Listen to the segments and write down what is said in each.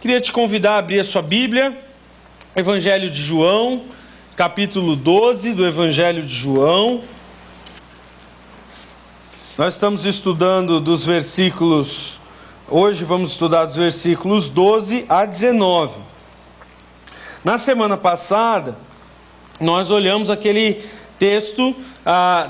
Queria te convidar a abrir a sua Bíblia, Evangelho de João, capítulo 12 do Evangelho de João. Nós estamos estudando dos versículos, hoje vamos estudar dos versículos 12 a 19. Na semana passada, nós olhamos aquele texto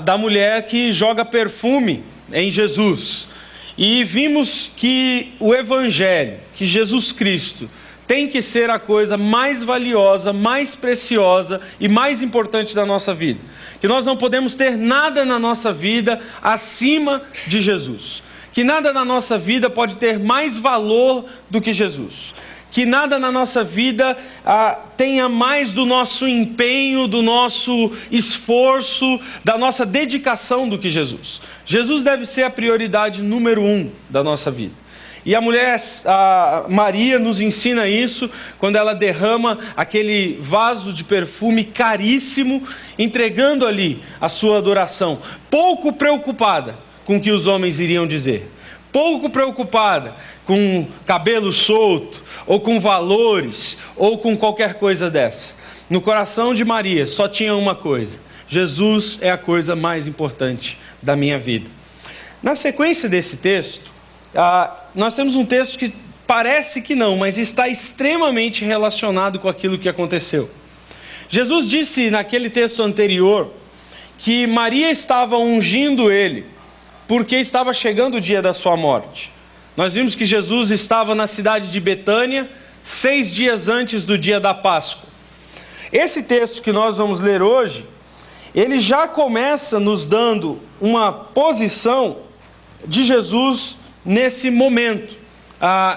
da mulher que joga perfume em Jesus. E vimos que o Evangelho, que Jesus Cristo, tem que ser a coisa mais valiosa, mais preciosa e mais importante da nossa vida. Que nós não podemos ter nada na nossa vida acima de Jesus. Que nada na nossa vida pode ter mais valor do que Jesus. Que nada na nossa vida tenha mais do nosso empenho, do nosso esforço, da nossa dedicação do que Jesus. Jesus deve ser a prioridade número 1 da nossa vida. E a mulher, Maria, nos ensina isso quando ela derrama aquele vaso de perfume caríssimo, entregando ali a sua adoração, pouco preocupada com o que os homens iriam dizer. Pouco preocupada com cabelo solto, ou com valores, ou com qualquer coisa dessa. No coração de Maria só tinha uma coisa: Jesus é a coisa mais importante da minha vida. Na sequência desse texto, nós temos um texto que parece que não, mas está extremamente relacionado com aquilo que aconteceu. Jesus disse naquele texto anterior que Maria estava ungindo ele, porque estava chegando o dia da sua morte. Nós vimos que Jesus estava na cidade de Betânia 6 dias antes do dia da Páscoa. Esse texto que nós vamos ler hoje, ele já começa nos dando uma posição de Jesus nesse momento,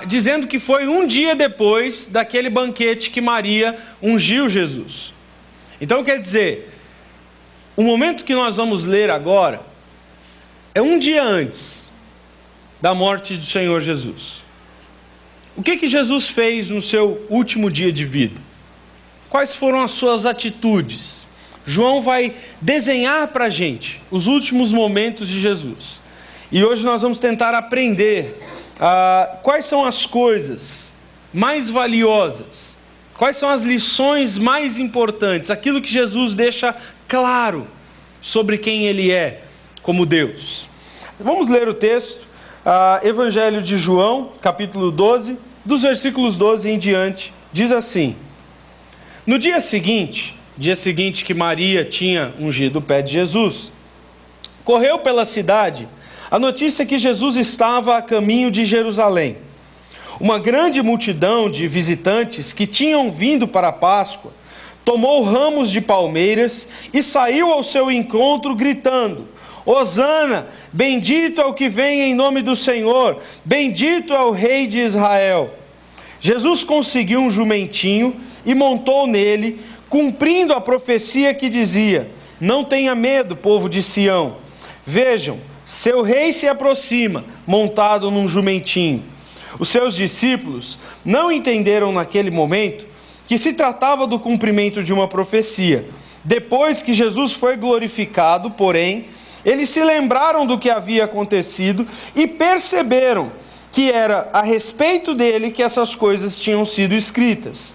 dizendo que foi um dia depois daquele banquete que Maria ungiu Jesus. Então quer dizer, o momento que nós vamos ler agora é um dia antes da morte do Senhor Jesus. O que Jesus fez no seu último dia de vida? Quais foram as suas atitudes? João vai desenhar para a gente os últimos momentos de Jesus. E hoje nós vamos tentar aprender quais são as coisas mais valiosas, quais são as lições mais importantes, aquilo que Jesus deixa claro sobre quem Ele é como Deus. Vamos ler o texto, Evangelho de João, capítulo 12, dos versículos 12 em diante, diz assim: No dia seguinte que Maria tinha ungido o pé de Jesus, correu pela cidade a notícia que Jesus estava a caminho de Jerusalém. Uma grande multidão de visitantes que tinham vindo para a Páscoa tomou ramos de palmeiras e saiu ao seu encontro gritando: Hosana, bendito é o que vem em nome do Senhor, bendito é o Rei de Israel. Jesus conseguiu um jumentinho e montou nele, cumprindo a profecia que dizia: Não tenha medo, povo de Sião. Vejam, seu rei se aproxima, montado num jumentinho. Os seus discípulos não entenderam naquele momento que se tratava do cumprimento de uma profecia. Depois que Jesus foi glorificado, porém, eles se lembraram do que havia acontecido e perceberam que era a respeito dele que essas coisas tinham sido escritas.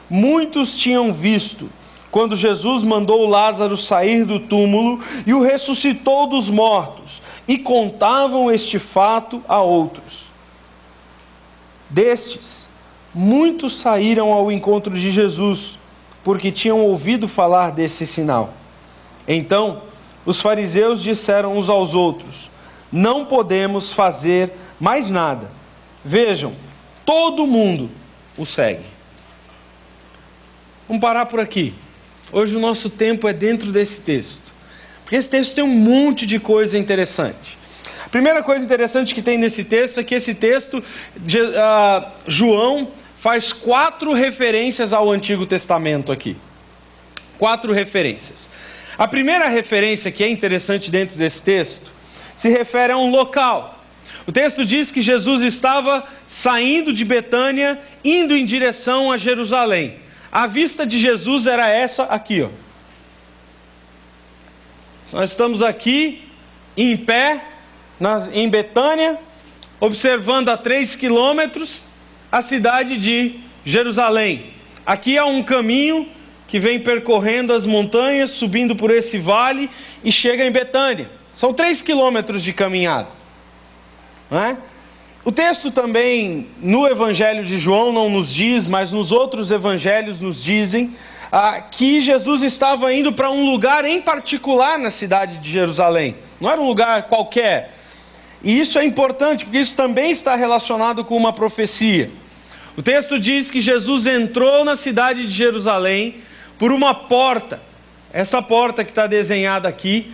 Muitos tinham visto quando Jesus mandou Lázaro sair do túmulo e o ressuscitou dos mortos, e contavam este fato a outros. Destes, muitos saíram ao encontro de Jesus, porque tinham ouvido falar desse sinal. Então, os fariseus disseram uns aos outros: Não podemos fazer mais nada. Vejam, todo mundo o segue. Vamos parar por aqui. Hoje o nosso tempo é dentro desse texto, porque esse texto tem um monte de coisa interessante. A primeira coisa interessante que tem nesse texto é que esse texto, João faz 4 referências ao Antigo Testamento aqui. 4 referências. A primeira referência que é interessante dentro desse texto se refere a um local. O texto diz que Jesus estava saindo de Betânia, indo em direção a Jerusalém. A vista de Jesus era essa aqui, ó. Nós estamos aqui, em pé, em Betânia, observando a 3 quilômetros, a cidade de Jerusalém. Aqui há um caminho que vem percorrendo as montanhas, subindo por esse vale e chega em Betânia. São 3 quilômetros de caminhada. Não é? O texto também, no Evangelho de João, não nos diz, mas nos outros evangelhos nos dizem que Jesus estava indo para um lugar em particular na cidade de Jerusalém. Não era um lugar qualquer. E isso é importante, porque isso também está relacionado com uma profecia. O texto diz que Jesus entrou na cidade de Jerusalém por uma porta. Essa porta que está desenhada aqui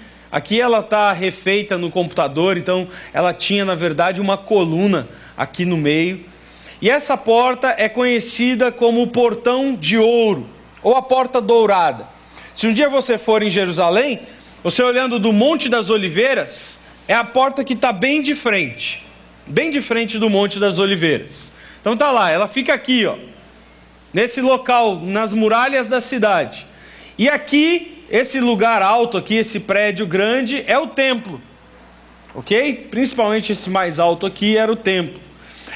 ela está refeita no computador, então ela tinha na verdade uma coluna aqui no meio. E essa porta é conhecida como o Portão de Ouro, ou a Porta Dourada. Se um dia você for em Jerusalém, você olhando do Monte das Oliveiras, é a porta que está bem de frente do Monte das Oliveiras. Então está lá, ela fica aqui, ó, nesse local, nas muralhas da cidade. E aqui, esse lugar alto aqui, esse prédio grande, é o templo. Ok? Principalmente esse mais alto aqui era o templo.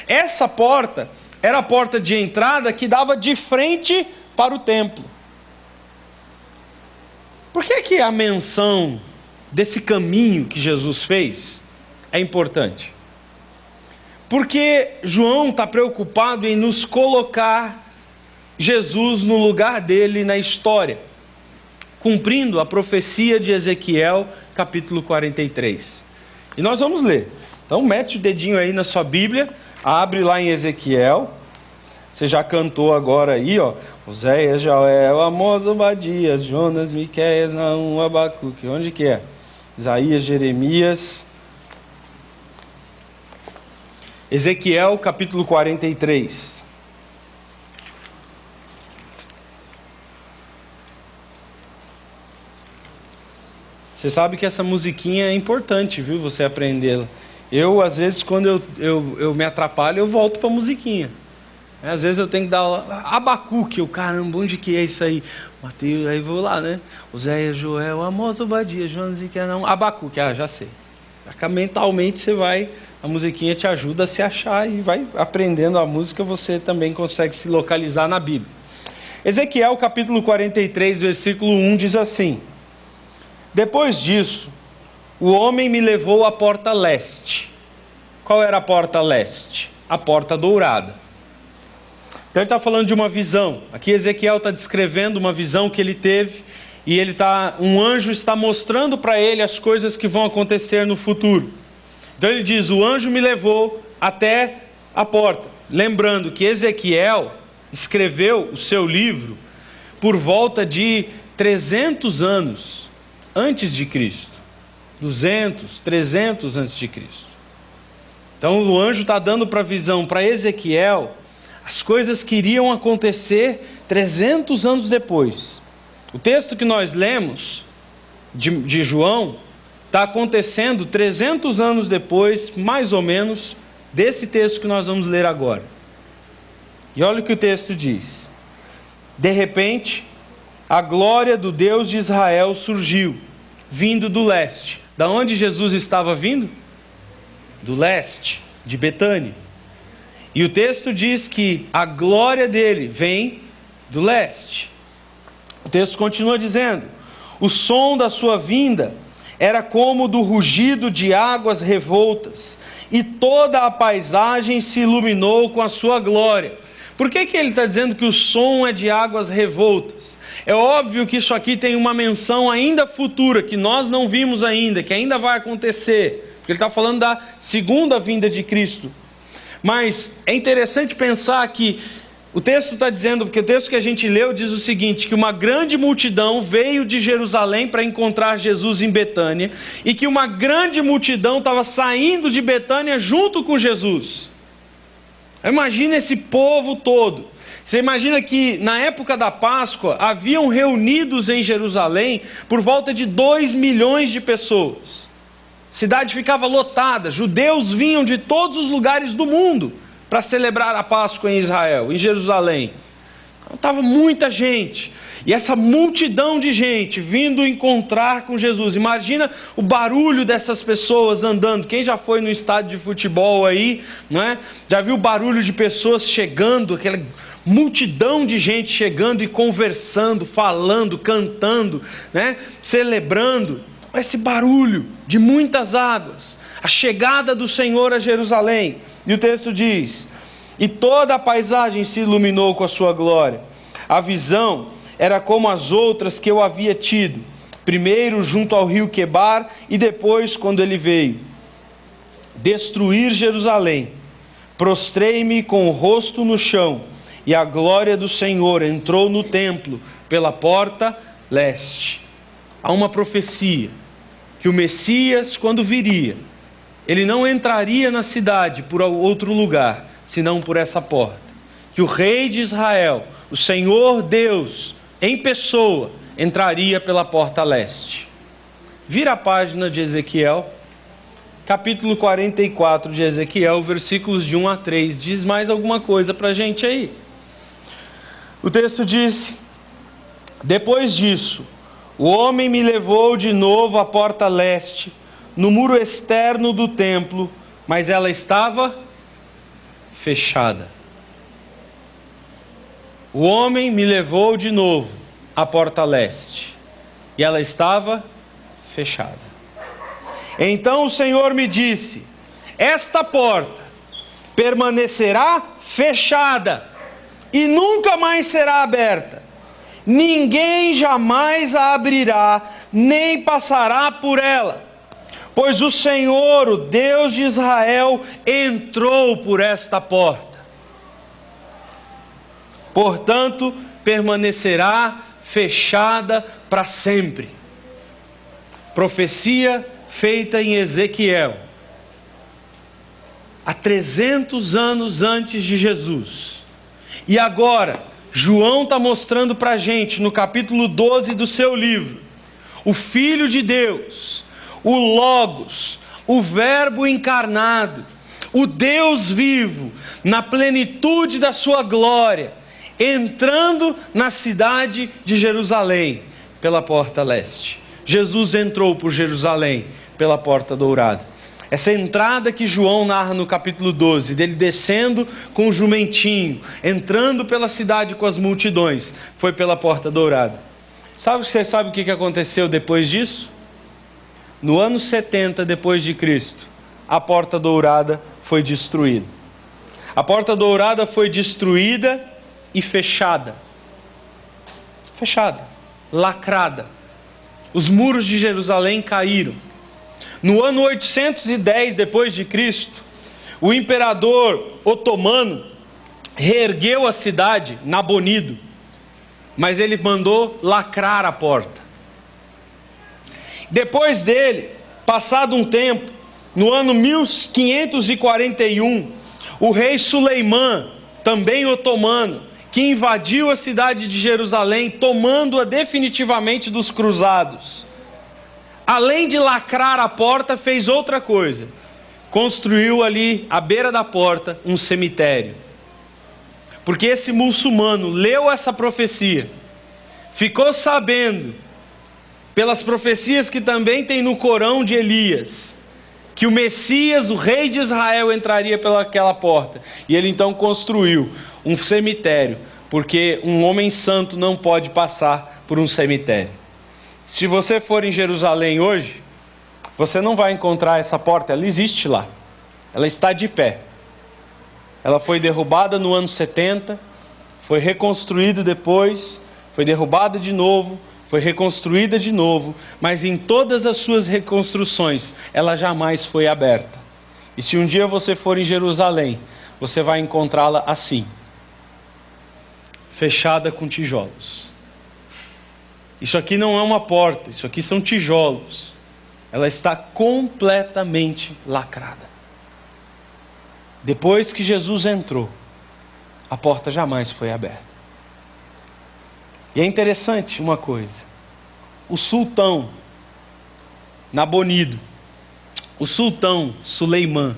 Essa porta era a porta de entrada que dava de frente para o templo. Por que a menção desse caminho que Jesus fez é importante? Porque João está preocupado em nos colocar Jesus no lugar dele na história, cumprindo a profecia de Ezequiel, capítulo 43. E nós vamos ler. Então mete o dedinho aí na sua Bíblia, abre lá em Ezequiel. Você já cantou agora aí, ó. Oséias, Joel, Amós, Obadias, Jonas, Miqueias, Naum, Abacuque. Onde que é? Isaías, Jeremias. Ezequiel, capítulo 43. Você sabe que essa musiquinha é importante, viu? Você aprendê-la. Eu, às vezes, quando eu me atrapalho, eu volto para a musiquinha. Às vezes eu tenho que dar Abacuque, caramba, onde que é isso aí? Mateus, aí vou lá, né? Oséias, Joel, Amós, Obadias, Jonas, Miqueias, não. Abacuque, já sei. Mentalmente você vai, a musiquinha te ajuda a se achar e vai aprendendo a música, você também consegue se localizar na Bíblia. Ezequiel, capítulo 43, versículo 1, diz assim: Depois disso, o homem me levou à porta leste. Qual era a porta leste? A porta dourada. Então ele está falando de uma visão. Aqui Ezequiel está descrevendo uma visão que ele teve, e um anjo está mostrando para ele as coisas que vão acontecer no futuro. Então ele diz: o anjo me levou até a porta. Lembrando que Ezequiel escreveu o seu livro por volta de 300 anos antes de Cristo. 200, 300 antes de Cristo. Então o anjo está dando para a visão para Ezequiel as coisas que iriam acontecer 300 anos depois. O texto que nós lemos de João está acontecendo 300 anos depois, mais ou menos, desse texto que nós vamos ler agora. E olha o que o texto diz: De repente, a glória do Deus de Israel surgiu, vindo do leste. Da onde Jesus estava vindo? Do leste, de Betânia. E o texto diz que a glória dele vem do leste. O texto continua dizendo: o som da sua vinda era como do rugido de águas revoltas, e toda a paisagem se iluminou com a sua glória. Por que ele está dizendo que o som é de águas revoltas? É óbvio que isso aqui tem uma menção ainda futura, que nós não vimos ainda, que ainda vai acontecer, porque ele está falando da segunda vinda de Cristo. Mas é interessante pensar que o texto está dizendo, porque o texto que a gente leu diz o seguinte, que uma grande multidão veio de Jerusalém para encontrar Jesus em Betânia, e que uma grande multidão estava saindo de Betânia junto com Jesus. Imagina esse povo todo. Você imagina que na época da Páscoa haviam reunidos em Jerusalém por volta de 2 milhões de pessoas. A cidade ficava lotada, judeus vinham de todos os lugares do mundo para celebrar a Páscoa em Israel, em Jerusalém. Estava muita gente. E essa multidão de gente vindo encontrar com Jesus. Imagina o barulho dessas pessoas andando. Quem já foi no estádio de futebol aí, não é? Já viu o barulho de pessoas chegando, aquela multidão de gente chegando e conversando, falando, cantando, né? Celebrando. Esse barulho de muitas águas. A chegada do Senhor a Jerusalém. E o texto diz: e toda a paisagem se iluminou com a sua glória. A visão era como as outras que eu havia tido, primeiro junto ao rio Quebar e depois quando ele veio destruir Jerusalém. Prostrei-me com o rosto no chão, e a glória do Senhor entrou no templo pela porta leste. Há uma profecia que o Messias, quando viria, ele não entraria na cidade por outro lugar, senão por essa porta. Que o rei de Israel, o Senhor Deus, em pessoa, entraria pela porta leste. Vira a página de Ezequiel, capítulo 44 de Ezequiel, versículos de 1 a 3. Diz mais alguma coisa para a gente aí. O texto diz: depois disso, o homem me levou de novo à porta leste, no muro externo do templo, mas ela estava fechada. O homem me levou de novo à porta leste, e ela estava fechada. Então o Senhor me disse: esta porta permanecerá fechada, e nunca mais será aberta. Ninguém jamais a abrirá, nem passará por ela, pois o Senhor, o Deus de Israel, entrou por esta porta. Portanto, permanecerá fechada para sempre. Profecia feita em Ezequiel, há 300 anos antes de Jesus. E agora, João está mostrando para a gente, no capítulo 12 do seu livro, o Filho de Deus, o Logos, o Verbo encarnado, o Deus vivo, na plenitude da sua glória, entrando na cidade de Jerusalém, pela porta leste. Jesus entrou por Jerusalém, pela porta dourada. Essa entrada que João narra no capítulo 12, dele descendo com o jumentinho, entrando pela cidade com as multidões, foi pela porta dourada. Você sabe o que aconteceu depois disso? No ano 70 depois de Cristo, a porta dourada foi destruída. A porta dourada foi destruída e fechada, lacrada. Os muros de Jerusalém caíram. No ano 810 depois de Cristo, o imperador otomano reergueu a cidade, Nabonido, mas ele mandou lacrar a porta. Depois dele, passado um tempo, no ano 1541, o rei Suleimã, também otomano, que invadiu a cidade de Jerusalém, tomando-a definitivamente dos cruzados. Além de lacrar a porta, fez outra coisa. Construiu ali, à beira da porta, um cemitério. Porque esse muçulmano leu essa profecia, ficou sabendo, pelas profecias que também tem no Corão de Elias, que o Messias, o rei de Israel, entraria pelaquela porta. E ele então construiu um cemitério, porque um homem santo não pode passar por um cemitério. Se você for em Jerusalém hoje, você não vai encontrar essa porta, ela existe lá. Ela está de pé. Ela foi derrubada no ano 70, foi reconstruída depois, foi derrubada de novo, foi reconstruída de novo, mas em todas as suas reconstruções, ela jamais foi aberta. E se um dia você for em Jerusalém, você vai encontrá-la assim, fechada com tijolos. Isso aqui não é uma porta, isso aqui são tijolos. Ela está completamente lacrada. Depois que Jesus entrou, a porta jamais foi aberta. E é interessante uma coisa: o sultão Nabonido, o sultão Suleimã,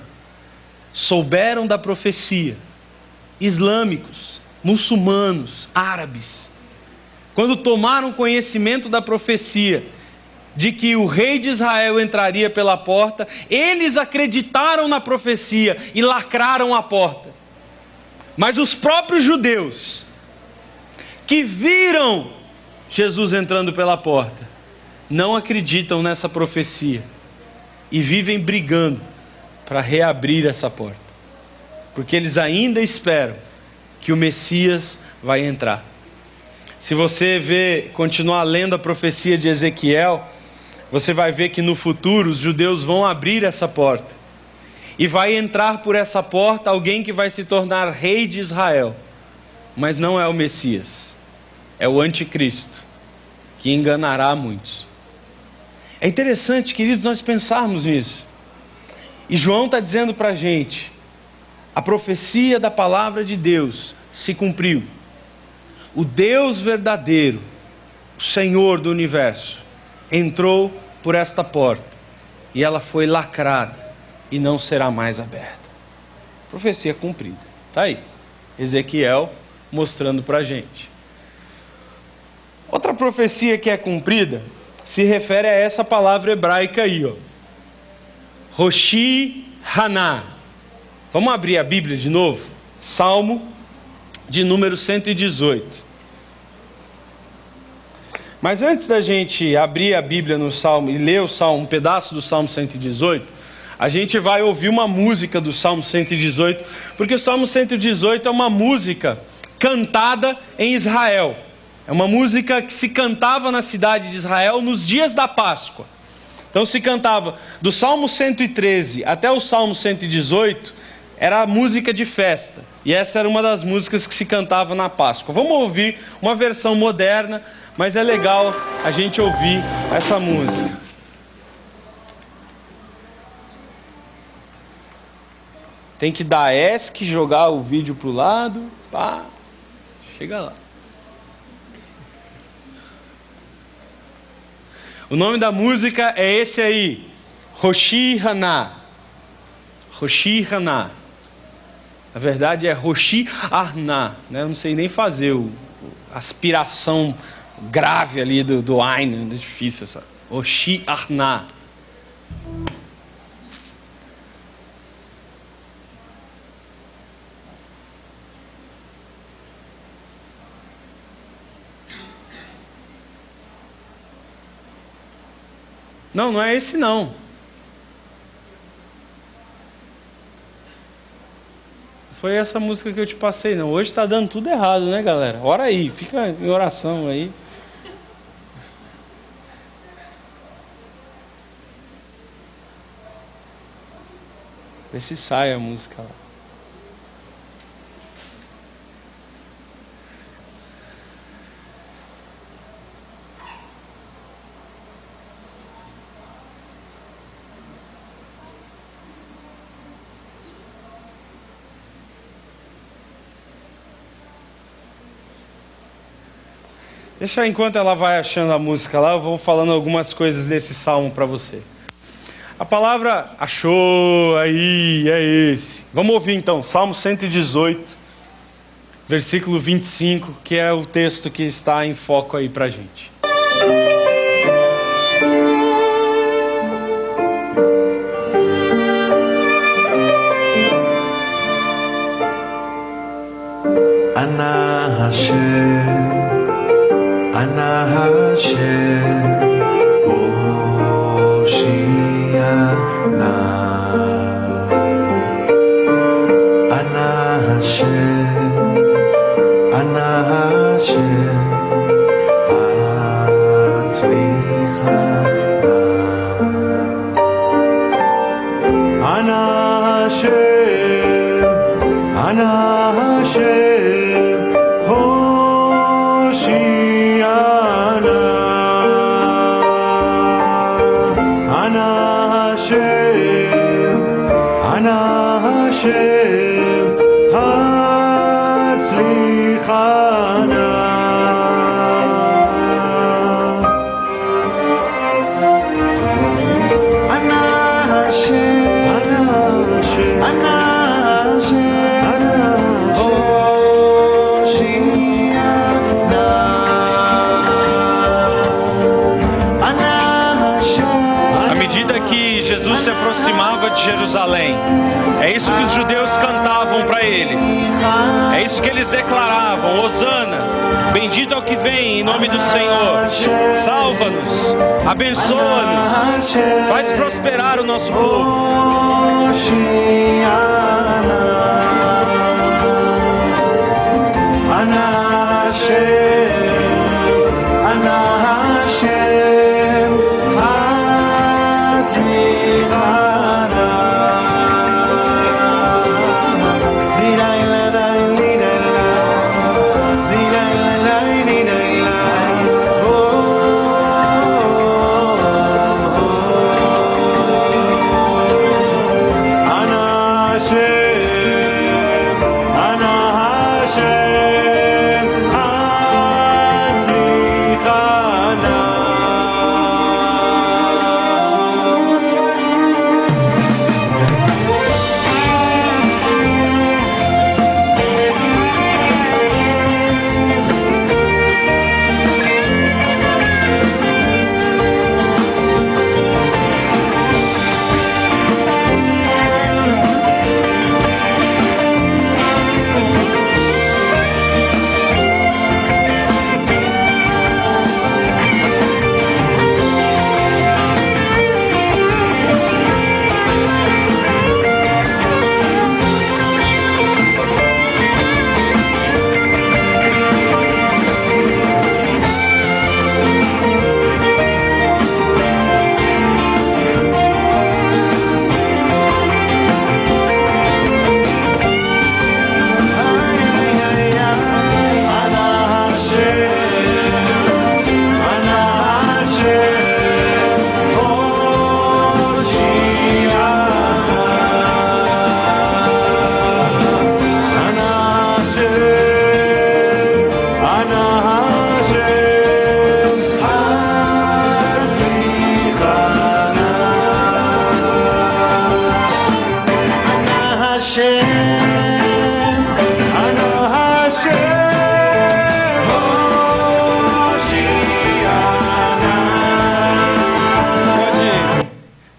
souberam da profecia, islâmicos, muçulmanos, árabes, quando tomaram conhecimento da profecia de que o rei de Israel entraria pela porta, eles acreditaram na profecia e lacraram a porta. Mas os próprios judeus, que viram Jesus entrando pela porta, não acreditam nessa profecia e vivem brigando para reabrir essa porta, porque eles ainda esperam que o Messias vai entrar. Se você continuar lendo a profecia de Ezequiel, você vai ver que no futuro os judeus vão abrir essa porta. E vai entrar por essa porta alguém que vai se tornar rei de Israel. Mas não é o Messias. É o anticristo, que enganará muitos. É interessante, queridos, nós pensarmos nisso. E João está dizendo para a gente, a profecia da palavra de Deus se cumpriu. O Deus verdadeiro, o Senhor do universo, entrou por esta porta e ela foi lacrada e não será mais aberta. Profecia cumprida. Está aí. Ezequiel mostrando para a gente. Outra profecia que é cumprida se refere a essa palavra hebraica aí, ó. Roshi Haná. Vamos abrir a Bíblia de novo? Salmo de número 118. Mas antes da gente abrir a Bíblia no Salmo e ler o Salmo, um pedaço do Salmo 118, a gente vai ouvir uma música do Salmo 118, porque o Salmo 118 é uma música cantada em Israel. É uma música que se cantava na cidade de Israel nos dias da Páscoa. Então se cantava do Salmo 113 até o Salmo 118, era a música de festa. E essa era uma das músicas que se cantava na Páscoa. Vamos ouvir uma versão moderna, mas é legal a gente ouvir essa música. Tem que dar ESC, jogar o vídeo pro lado, pá, chega lá. O nome da música é esse aí, Roshi Haná. Roshi Haná. Na verdade é Roshi Arná, né? Eu não sei nem fazer a aspiração grave ali do Ain, é difícil essa. Roshi Arná. Não, não é esse não. Foi essa música que eu te passei, não. Hoje está dando tudo errado, né, galera? Ora aí, fica em oração aí. Vê se sai a música lá. Deixa enquanto ela vai achando a música lá, eu vou falando algumas coisas desse salmo para você. A palavra achou, aí, é esse. Vamos ouvir então, Salmo 118, versículo 25, que é o texto que está em foco aí para a gente. Ana Hashem, Ana Hashem, Hoshiana. Ana Hashem, Ana Hashem, Hatzlichana. Ana Hashem, Ana Hashem, Hoshiana. Ana Hashem, Ana Hashem, Hatzlichana. Ana Hashem, Ana Hashem, Ana Hashem, de Jerusalém. É isso que os judeus cantavam para ele. É isso que eles declaravam: Hosana, bendito é o que vem em nome do Senhor. Salva-nos, abençoa-nos, faz prosperar o nosso povo.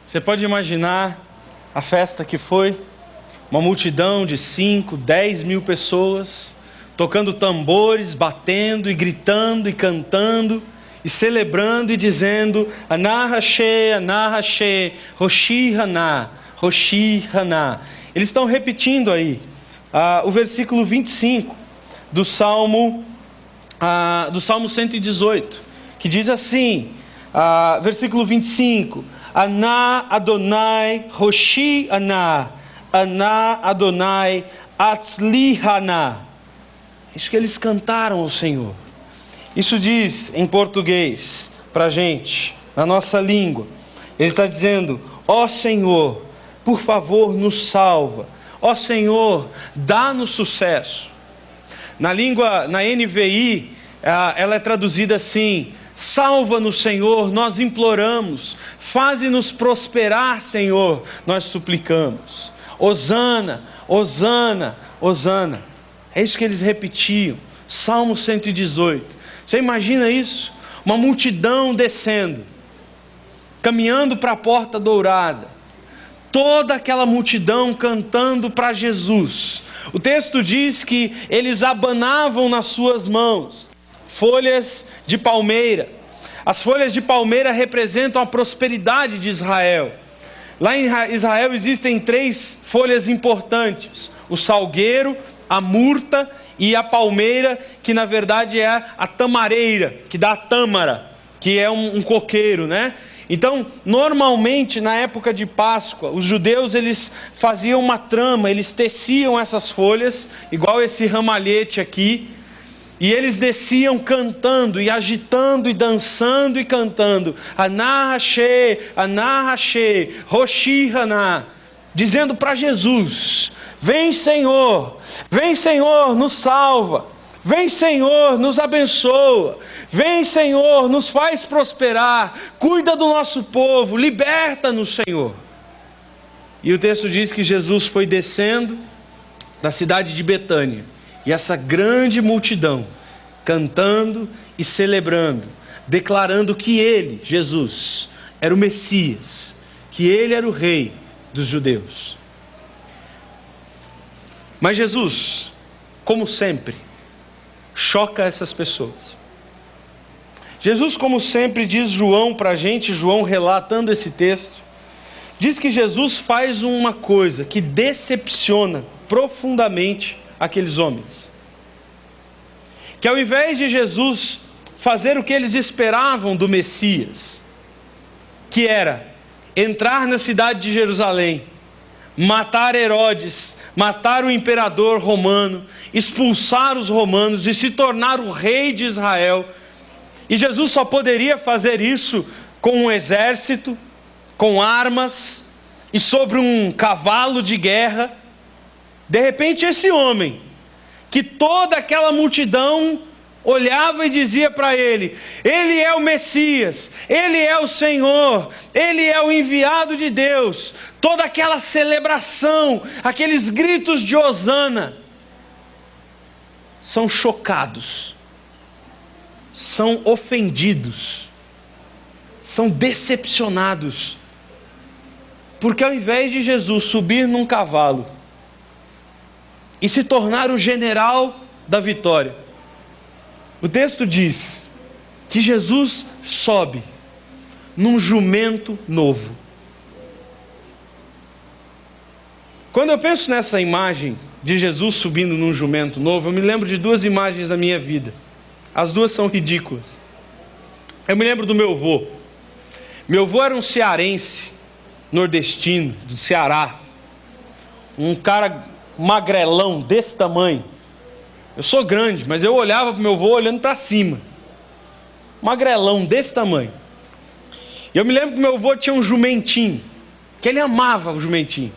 Você pode imaginar a festa que foi? Uma multidão de 5, 10 mil pessoas, tocando tambores, batendo e gritando e cantando, e celebrando e dizendo: Ana Hashe, Roshi Haná, Roshi Haná. Eles estão repetindo aí o versículo 25 do Salmo 118, que diz assim, versículo 25: Ana Adonai Roshi Haná, Ana Adonai Atzli Haná. Isso que eles cantaram ao Senhor. Isso diz em português para a gente, na nossa língua. Ele está dizendo: ó Senhor, por favor nos salva. Ó Senhor, dá-nos sucesso. Na NVI, ela é traduzida assim: salva-nos, Senhor, nós imploramos. Faze-nos prosperar, Senhor, nós suplicamos. Hosana, Hosana, Hosana. É isso que eles repetiam. Salmo 118. Você imagina isso? Uma multidão descendo, caminhando para a porta dourada. Toda aquela multidão cantando para Jesus. O texto diz que eles abanavam nas suas mãos folhas de palmeira. As folhas de palmeira representam a prosperidade de Israel. Lá em Israel existem 3 folhas importantes: o salgueiro, a murta e a palmeira, que na verdade é a tamareira, que dá a tâmara, que é um coqueiro, né? Então, normalmente na época de Páscoa, os judeus eles faziam uma trama, eles teciam essas folhas, igual esse ramalhete aqui, e eles desciam cantando e agitando e dançando e cantando, Ana Hashe, Roshi Haná, dizendo para Jesus: vem Senhor, nos salva, vem Senhor, nos abençoa, vem Senhor, nos faz prosperar, cuida do nosso povo, liberta-nos, Senhor. E o texto diz que Jesus foi descendo da cidade de Betânia, e essa grande multidão, cantando e celebrando, declarando que ele, Jesus, era o Messias, que ele era o Rei, dos judeus. Mas Jesus, como sempre, choca essas pessoas. Jesus, como sempre, diz João para a gente, João relatando esse texto, diz que Jesus faz uma coisa que decepciona profundamente aqueles homens. Que ao invés de Jesus fazer o que eles esperavam do Messias, que era entrar na cidade de Jerusalém, matar Herodes, matar o imperador romano, expulsar os romanos e se tornar o rei de Israel. E Jesus só poderia fazer isso com um exército, com armas e sobre um cavalo de guerra. De repente esse homem, que toda aquela multidão olhava e dizia para ele: Ele é o Messias, Ele é o Senhor, Ele é o enviado de Deus. Toda aquela celebração, aqueles gritos de hosana, são chocados, são ofendidos, são decepcionados. Porque ao invés de Jesus subir num cavalo e se tornar o general da vitória, o texto diz que Jesus sobe num jumento novo. Quando eu penso nessa imagem de Jesus subindo num jumento novo, eu me lembro de duas imagens da minha vida. As duas são ridículas. Eu me lembro do meu avô. Meu avô era um cearense, nordestino, do Ceará. Um cara magrelão desse tamanho. Eu sou grande, mas eu olhava para o meu avô olhando para cima. Magrelão desse tamanho. E eu me lembro que meu avô tinha um jumentinho, que ele amava o jumentinho.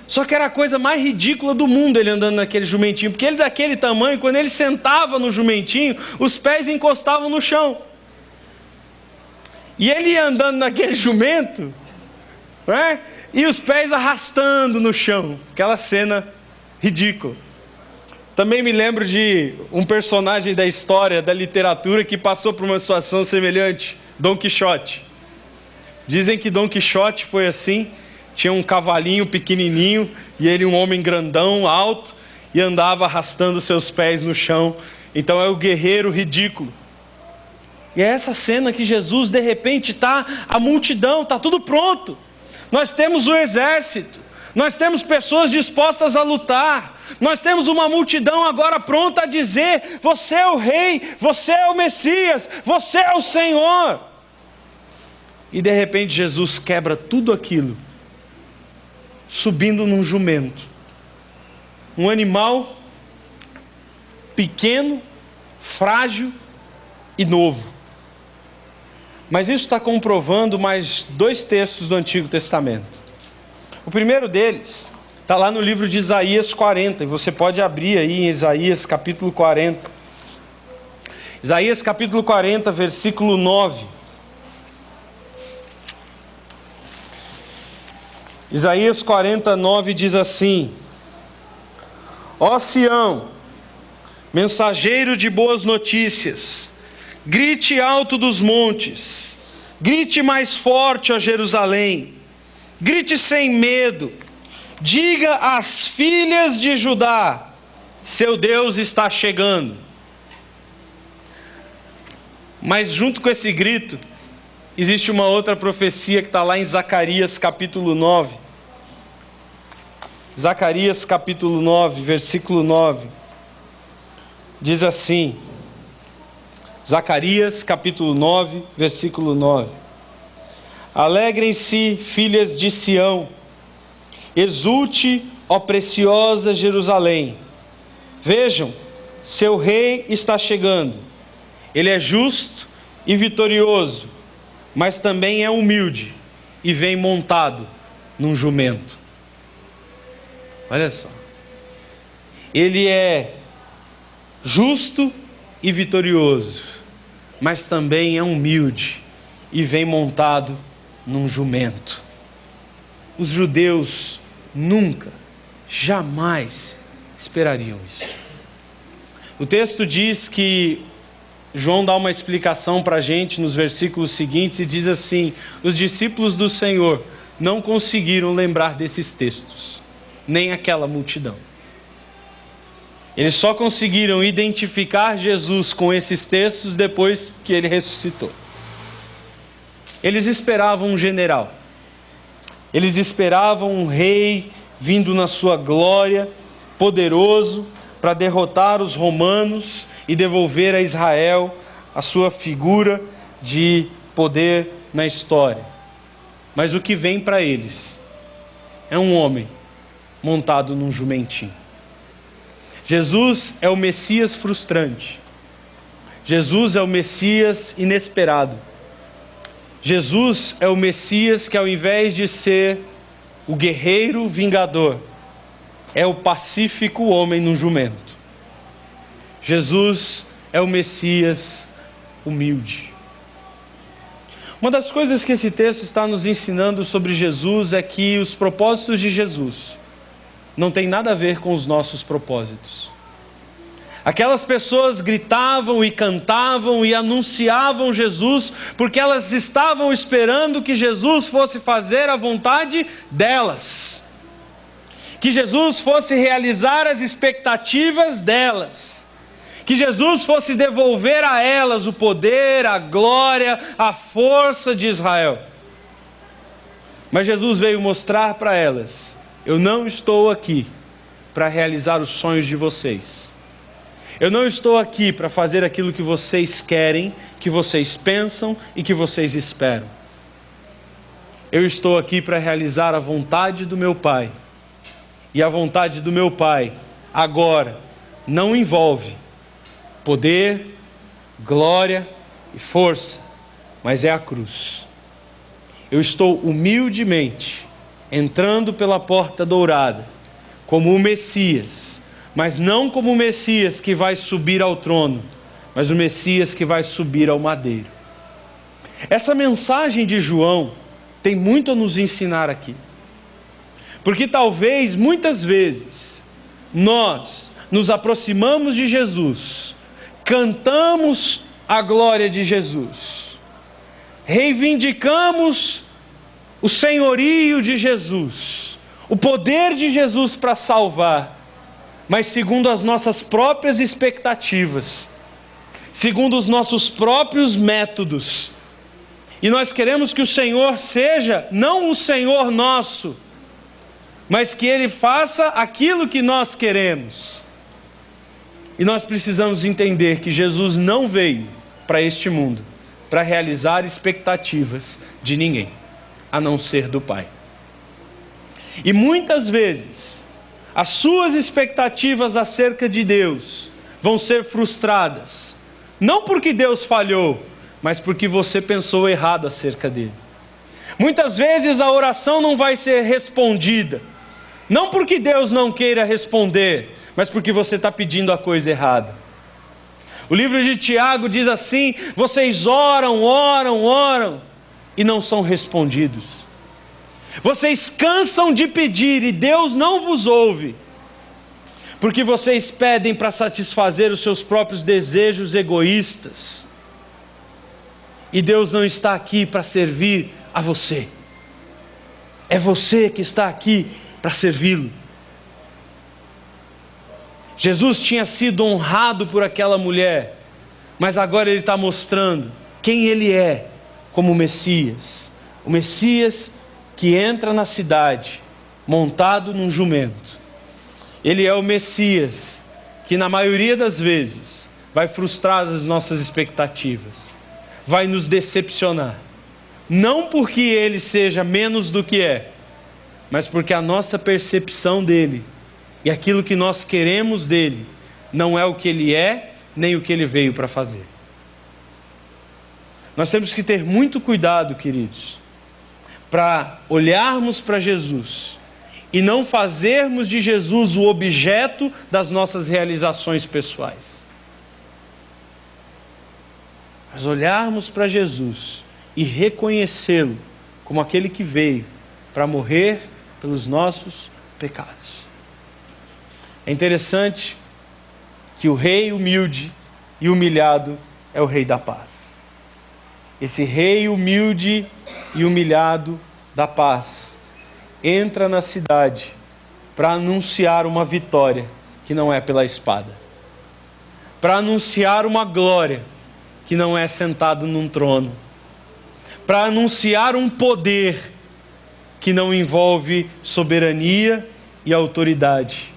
Só que era a coisa mais ridícula do mundo ele andando naquele jumentinho, porque ele daquele tamanho, quando ele sentava no jumentinho, os pés encostavam no chão. E ele ia andando naquele jumento, né? E os pés arrastando no chão. Aquela cena ridícula. Também me lembro de um personagem da história, da literatura, que passou por uma situação semelhante, Dom Quixote. Dizem que Dom Quixote foi assim, tinha um cavalinho pequenininho, e ele um homem grandão, alto, e andava arrastando seus pés no chão. Então é o guerreiro ridículo. E é essa cena que Jesus, de repente, está a multidão, está tudo pronto. Nós temos o exército, nós temos pessoas dispostas a lutar, nós temos uma multidão agora pronta a dizer: você é o rei, você é o Messias, você é o Senhor. E de repente Jesus quebra tudo aquilo, subindo num jumento, um animal pequeno, frágil e novo. Mas isso está comprovando mais dois textos do Antigo Testamento. O primeiro deles está lá no livro de Isaías 40, e você pode abrir aí em Isaías capítulo 40. Isaías capítulo 40, versículo 9. Isaías 49 diz assim: Ó Sião, mensageiro de boas notícias, grite alto dos montes, grite mais forte, ó Jerusalém, grite sem medo, diga às filhas de Judá: seu Deus está chegando. Mas junto com esse grito, existe uma outra profecia que está lá em Zacarias capítulo 9. Zacarias capítulo 9, versículo 9. Diz assim, Zacarias capítulo 9, versículo 9. Alegrem-se, filhas de Sião, exulte, ó preciosa Jerusalém. Vejam, seu rei está chegando. Ele é justo e vitorioso, mas também é humilde e vem montado num jumento. Olha só. Ele é justo e vitorioso, mas também é humilde e vem montado num jumento. Os judeus nunca, jamais esperariam isso. O texto diz que João dá uma explicação para a gente nos versículos seguintes e diz assim: os discípulos do Senhor não conseguiram lembrar desses textos, nem aquela multidão. Eles só conseguiram identificar Jesus com esses textos depois que ele ressuscitou. Eles esperavam um general. Eles esperavam um rei vindo na sua glória, poderoso, para derrotar os romanos e devolver a Israel a sua figura de poder na história. Mas o que vem para eles é um homem montado num jumentinho. Jesus é o Messias frustrante. Jesus é o Messias inesperado. Jesus é o Messias que, ao invés de ser o guerreiro vingador, é o pacífico homem no jumento. Jesus é o Messias humilde. Uma das coisas que esse texto está nos ensinando sobre Jesus é que os propósitos de Jesus não têm nada a ver com os nossos propósitos. Aquelas pessoas gritavam e cantavam e anunciavam Jesus porque elas estavam esperando que Jesus fosse fazer a vontade delas, que Jesus fosse realizar as expectativas delas, que Jesus fosse devolver a elas o poder, a glória, a força de Israel. Mas Jesus veio mostrar para elas: eu não estou aqui para realizar os sonhos de vocês. Eu não estou aqui para fazer aquilo que vocês querem, que vocês pensam e que vocês esperam. Eu estou aqui para realizar a vontade do meu Pai. E a vontade do meu Pai, agora, não envolve poder, glória e força, mas é a cruz. Eu estou humildemente entrando pela porta dourada, como o Messias, mas não como o Messias que vai subir ao trono, mas o Messias que vai subir ao madeiro. Essa mensagem de João tem muito a nos ensinar aqui. Porque talvez, muitas vezes, nós nos aproximamos de Jesus, cantamos a glória de Jesus, reivindicamos o senhorio de Jesus, o poder de Jesus para salvar, mas segundo as nossas próprias expectativas, segundo os nossos próprios métodos. E nós queremos que o Senhor seja não o Senhor nosso, mas que Ele faça aquilo que nós queremos. E nós precisamos entender que Jesus não veio para este mundo para realizar expectativas de ninguém, a não ser do Pai. E muitas vezes as suas expectativas acerca de Deus vão ser frustradas, não porque Deus falhou, mas porque você pensou errado acerca dele. Muitas vezes a oração não vai ser respondida, não porque Deus não queira responder, mas porque você está pedindo a coisa errada. O livro de Tiago diz assim: vocês oram, oram, oram e não são respondidos. Vocês cansam de pedir e Deus não vos ouve, porque vocês pedem para satisfazer os seus próprios desejos egoístas. E Deus não está aqui para servir a você. É você que está aqui para servi-lo. Jesus tinha sido honrado por aquela mulher, mas agora Ele está mostrando quem Ele é como Messias. O Messias que entra na cidade montado num jumento. Ele é o Messias que na maioria das vezes vai frustrar as nossas expectativas, vai nos decepcionar, não porque Ele seja menos do que é, mas porque a nossa percepção dele e aquilo que nós queremos dele não é o que Ele é, nem o que Ele veio para fazer. Nós temos que ter muito cuidado, queridos, para olharmos para Jesus e não fazermos de Jesus o objeto das nossas realizações pessoais. Mas olharmos para Jesus e reconhecê-lo como aquele que veio para morrer pelos nossos pecados. É interessante que o rei humilde e humilhado é o rei da paz. Esse rei humilde e humilhado da paz entra na cidade para anunciar uma vitória que não é pela espada, para anunciar uma glória que não é sentado num trono, para anunciar um poder que não envolve soberania e autoridade,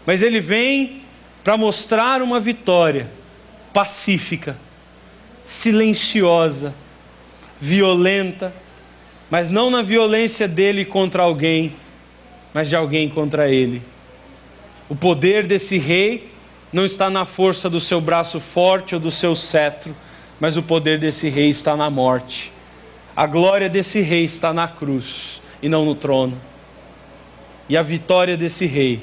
mas ele vem para mostrar uma vitória pacífica, silenciosa, violenta, mas não na violência dele contra alguém, mas de alguém contra ele. O poder desse rei não está na força do seu braço forte ou do seu cetro, mas o poder desse rei está na morte. A glória desse rei está na cruz e não no trono. E a vitória desse rei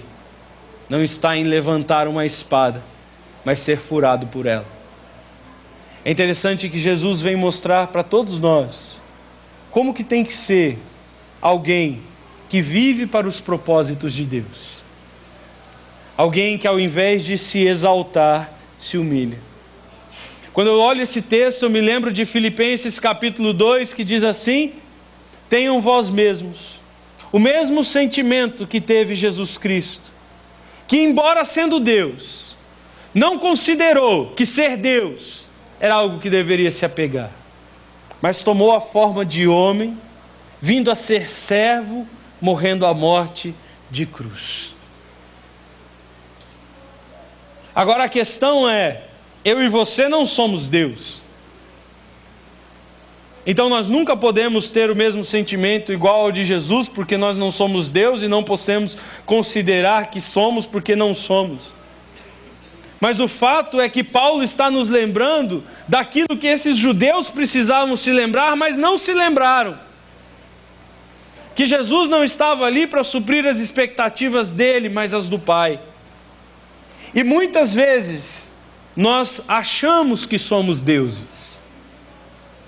não está em levantar uma espada, mas ser furado por ela. É interessante que Jesus vem mostrar para todos nós como que tem que ser alguém que vive para os propósitos de Deus. Alguém que ao invés de se exaltar, se humilha. Quando eu olho esse texto, eu me lembro de Filipenses capítulo 2, que diz assim: tenham vós mesmos o mesmo sentimento que teve Jesus Cristo, que embora sendo Deus, não considerou que ser Deus era algo que deveria se apegar, mas tomou a forma de homem, vindo a ser servo, morrendo a morte de cruz. Agora a questão é, eu e você não somos Deus. Então nós nunca podemos ter o mesmo sentimento igual ao de Jesus, porque nós não somos Deus e não podemos considerar que somos porque não somos. Mas o fato é que Paulo está nos lembrando daquilo que esses judeus precisavam se lembrar, mas não se lembraram. Que Jesus não estava ali para suprir as expectativas dele, mas as do Pai. E muitas vezes nós achamos que somos deuses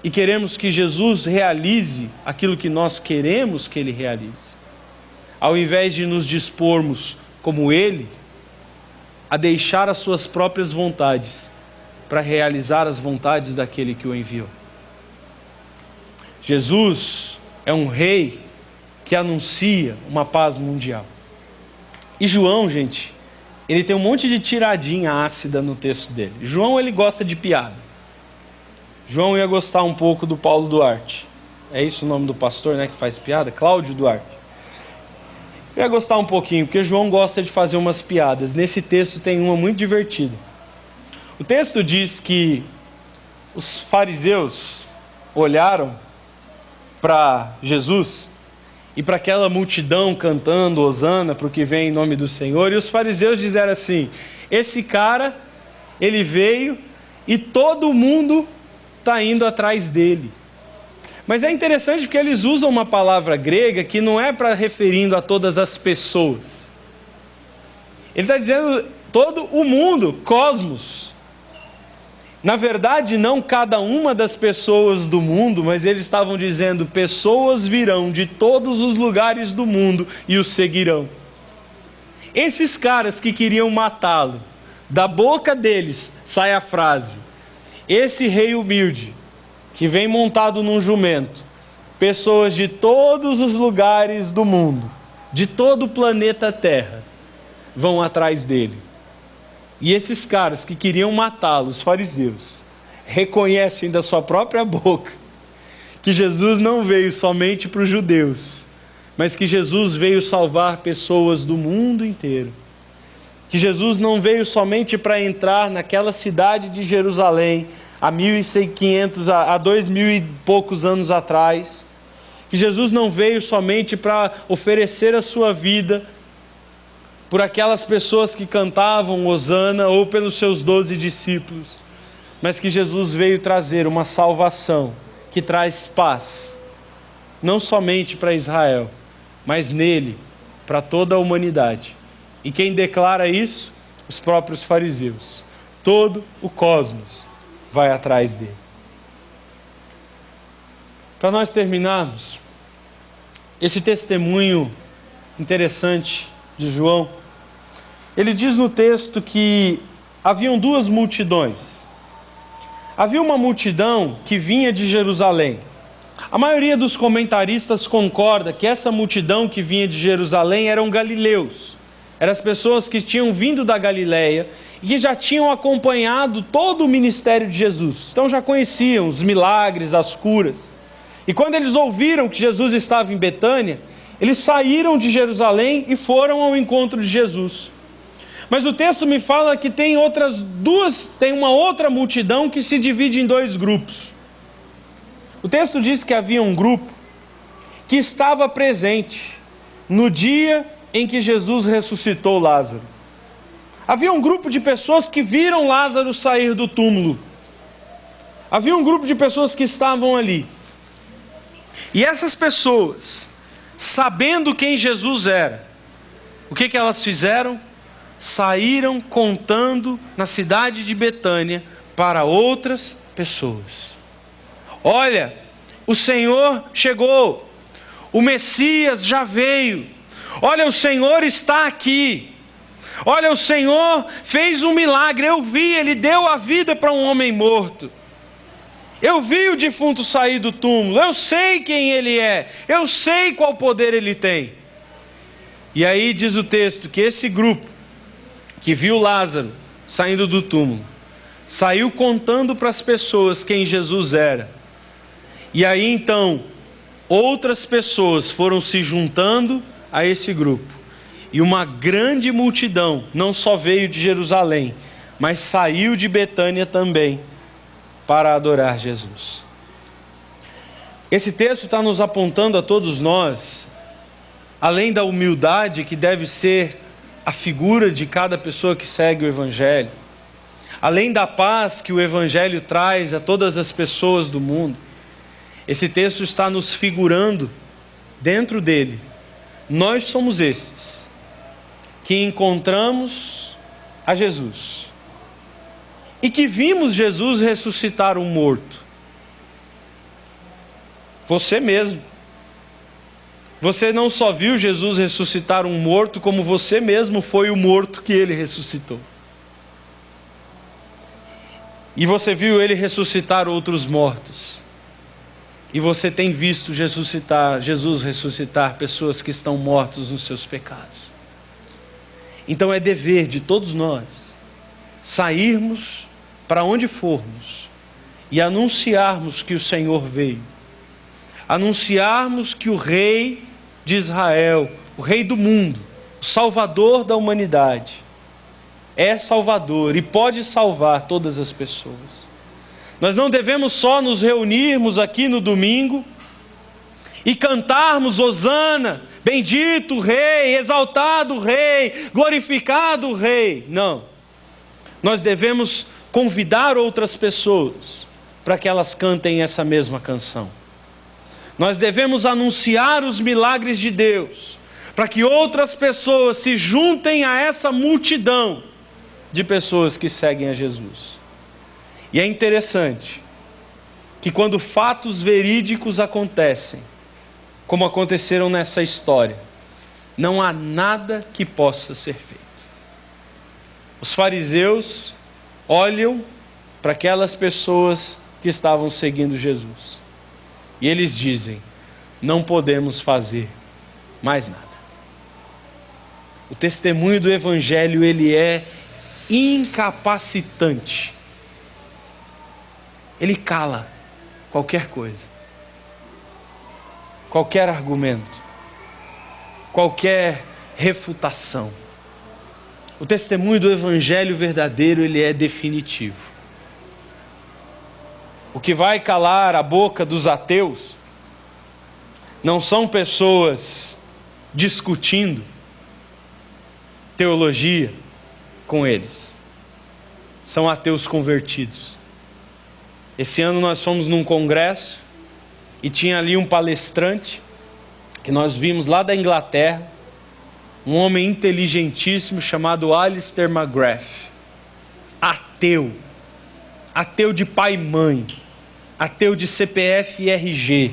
e queremos que Jesus realize aquilo que nós queremos que Ele realize, ao invés de nos dispormos como Ele a deixar as suas próprias vontades para realizar as vontades daquele que o enviou. Jesus é um rei que anuncia uma paz mundial. E João, gente, ele tem um monte de tiradinha ácida no texto dele. João, ele gosta de piada. João ia gostar um pouco do Paulo Duarte. É isso o nome do pastor, né, que faz piada? Cláudio Duarte. Eu ia gostar um pouquinho, porque João gosta de fazer umas piadas. Nesse texto tem uma muito divertida. O texto diz que os fariseus olharam para Jesus e para aquela multidão cantando hosana para o que vem em nome do Senhor, e os fariseus disseram assim: esse cara, ele veio e todo mundo está indo atrás dele. Mas é interessante porque eles usam uma palavra grega que não é para referindo a todas as pessoas. Ele está dizendo todo o mundo, cosmos. Na verdade, não cada uma das pessoas do mundo, mas eles estavam dizendo: pessoas virão de todos os lugares do mundo e o seguirão. Esses caras que queriam matá-lo, da boca deles sai a frase: esse rei humilde, que vem montado num jumento, pessoas de todos os lugares do mundo, de todo o planeta Terra, vão atrás dele. E esses caras que queriam matá-lo, os fariseus, reconhecem da sua própria boca que Jesus não veio somente para os judeus, mas que Jesus veio salvar pessoas do mundo inteiro. Que Jesus não veio somente para entrar naquela cidade de Jerusalém há 1.500, há 2.000 e poucos anos atrás. Que Jesus não veio somente para oferecer a sua vida por aquelas pessoas que cantavam hosana ou pelos seus 12 discípulos, mas que Jesus veio trazer uma salvação que traz paz, não somente para Israel, mas nele, para toda a humanidade. E quem declara isso? Os próprios fariseus. Todo o cosmos vai atrás dele. Para nós terminarmos, esse testemunho interessante de João, ele diz no texto que haviam duas multidões. Havia uma multidão que vinha de Jerusalém, A maioria dos comentaristas concorda que essa multidão que vinha de Jerusalém eram galileus. Eram as pessoas que tinham vindo da Galileia e que já tinham acompanhado todo o ministério de Jesus. Então já conheciam os milagres, as curas. E quando eles ouviram que Jesus estava em Betânia, eles saíram de Jerusalém e foram ao encontro de Jesus. Mas o texto me fala que tem uma outra multidão que se divide em dois grupos. O texto diz que havia um grupo que estava presente no dia em que Jesus ressuscitou Lázaro. Havia um grupo de pessoas que viram Lázaro sair do túmulo. Havia um grupo de pessoas que estavam ali. E essas pessoas, sabendo quem Jesus era, o que elas fizeram? Saíram contando na cidade de Betânia para outras pessoas. Olha, o Senhor chegou, o Messias já veio. Olha, o Senhor está aqui. Olha, o Senhor fez um milagre. Eu vi, Ele deu a vida para um homem morto. Eu vi o defunto sair do túmulo. Eu sei quem Ele é. Eu sei qual poder Ele tem. E aí diz o texto que esse grupo que viu Lázaro saindo do túmulo, saiu contando para as pessoas quem Jesus era. E aí então, outras pessoas foram se juntando a esse grupo. E uma grande multidão, não só veio de Jerusalém, mas saiu de Betânia também, para adorar Jesus. Esse texto está nos apontando a todos nós, além da humildade que deve ser a figura de cada pessoa que segue o Evangelho, além da paz que o Evangelho traz a todas as pessoas do mundo, esse texto está nos figurando dentro dele. Nós somos esses que encontramos a Jesus e que vimos Jesus ressuscitar um morto. Você mesmo. Você não só viu Jesus ressuscitar um morto, como você mesmo foi o morto que ele ressuscitou. E você viu ele ressuscitar outros mortos. E você tem visto Jesus ressuscitar pessoas que estão mortas nos seus pecados. Então é dever de todos nós sairmos para onde formos e anunciarmos que o Senhor veio. Anunciarmos que o Rei de Israel, o Rei do mundo, o Salvador da humanidade, é Salvador e pode salvar todas as pessoas. Nós não devemos só nos reunirmos aqui no domingo e cantarmos Hosana, bendito o Rei, exaltado o Rei, glorificado o Rei. Não. Nós devemos convidar outras pessoas para que elas cantem essa mesma canção. Nós devemos anunciar os milagres de Deus, para que outras pessoas se juntem a essa multidão de pessoas que seguem a Jesus. E é interessante que quando fatos verídicos acontecem, como aconteceram nessa história, não há nada que possa ser feito. Os fariseus olham para aquelas pessoas que estavam seguindo Jesus. E eles dizem, não podemos fazer mais nada. O testemunho do Evangelho, ele é incapacitante. Ele cala qualquer coisa. Qualquer argumento. Qualquer refutação. O testemunho do Evangelho verdadeiro, ele é definitivo. O que vai calar a boca dos ateus não são pessoas discutindo teologia com eles. São ateus convertidos. Esse ano nós fomos num congresso e tinha ali um palestrante que nós vimos lá da Inglaterra, um homem inteligentíssimo chamado Alistair McGrath. Ateu. Ateu de pai e mãe. Ateu de CPF e RG.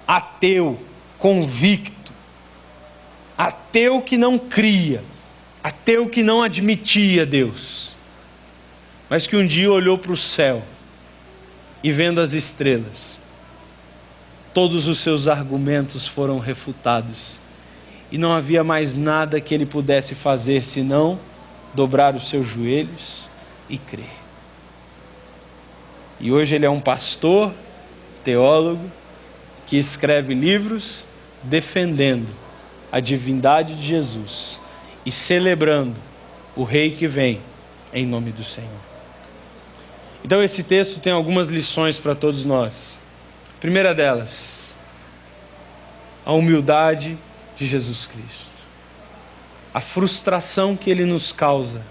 Ateu convicto. Ateu que não cria. Ateu que não admitia Deus. Mas que um dia olhou para o céu e vendo as estrelas, todos os seus argumentos foram refutados. E não havia mais nada que ele pudesse fazer senão dobrar os seus joelhos e crer. E hoje ele é um pastor, teólogo, que escreve livros defendendo a divindade de Jesus e celebrando o Rei que vem em nome do Senhor. Então esse texto tem algumas lições para todos nós. A primeira delas, a humildade de Jesus Cristo. A frustração que Ele nos causa.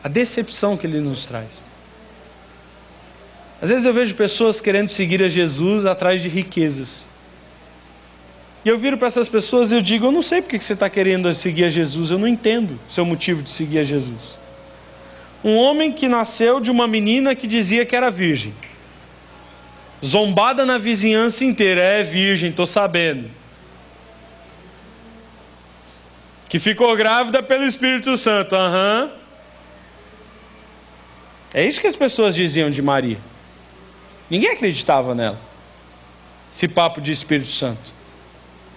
A decepção que Ele nos traz. Às vezes eu vejo pessoas querendo seguir a Jesus atrás de riquezas. E eu viro para essas pessoas e eu digo, eu não sei porque você está querendo seguir a Jesus, eu não entendo o seu motivo de seguir a Jesus. Um homem que nasceu de uma menina que dizia que era virgem. Zombada na vizinhança inteira, é virgem, estou sabendo. Que ficou grávida pelo Espírito Santo, aham. É isso que as pessoas diziam de Maria. Ninguém acreditava nela. Esse papo de Espírito Santo.